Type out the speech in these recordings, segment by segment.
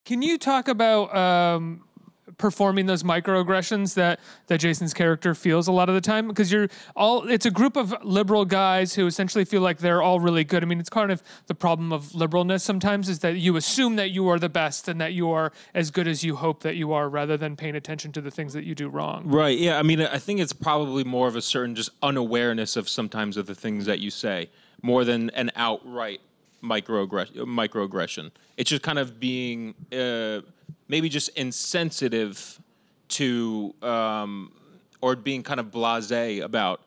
Can you talk about performing those microaggressions that Jason's character feels a lot of the time? Because it's a group of liberal guys who essentially feel like they're all really good. I mean, it's kind of the problem of liberalness sometimes is that you assume that you are the best and that you are as good as you hope that you are rather than paying attention to the things that you do wrong. Right, yeah. I mean, I think it's probably more of a certain just unawareness of sometimes of the things that you say more than an outright microaggression. It's just kind of being... maybe just insensitive to, or being kind of blasé about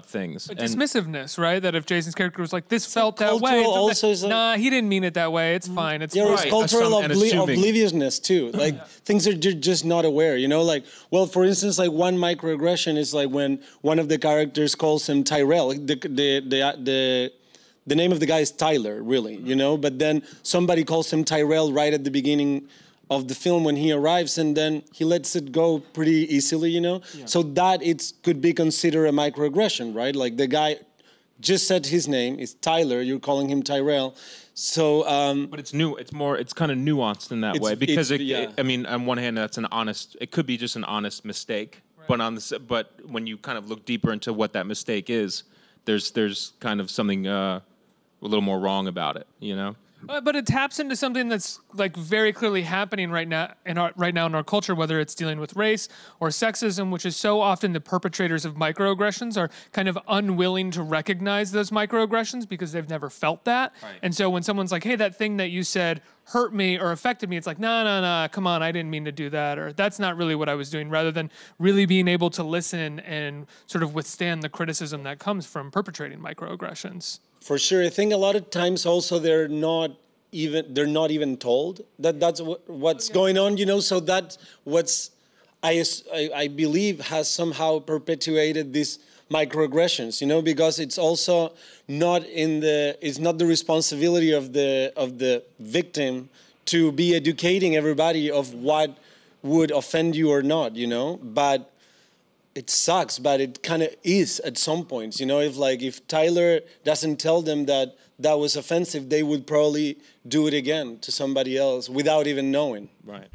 things. But dismissiveness, right? That if Jason's character was like, this felt that way. Also nah, he didn't mean it that way. It's fine. It's fine. There's cultural obliviousness too. Like things are just not aware, you know? Like, well, for instance, like one microaggression is like when one of the characters calls him Tyrel. The name of the guy is Tyler, really, you know? But then somebody calls him Tyrel right at the beginning of the film when he arrives, and then he lets it go pretty easily, you know? Yeah. So that could be considered a microaggression, right? Like the guy just said his name, is Tyler, you're calling him Tyrel. So, but it's kind of nuanced in that way because I mean, on one hand, it could be just an honest mistake, right. But when you kind of look deeper into what that mistake is, there's kind of something a little more wrong about it, you know? But it taps into something that's like very clearly happening right now in our culture, whether it's dealing with race or sexism, which is so often the perpetrators of microaggressions are kind of unwilling to recognize those microaggressions because they've never felt that. Right. And so when someone's like, hey, that thing that you said hurt me or affected me, it's like, nah, come on, I didn't mean to do that, or that's not really what I was doing, rather than really being able to listen and sort of withstand the criticism that comes from perpetrating microaggressions. For sure. I think a lot of times also they're not even told that that's what's going on, you know, so that's what's I believe has somehow perpetuated these microaggressions, you know, because it's also it's not the responsibility of the victim to be educating everybody of what would offend you or not, you know, but it sucks, but it kind of is at some points, you know, if Tyler doesn't tell them that was offensive, they would probably do it again to somebody else without even knowing. Right.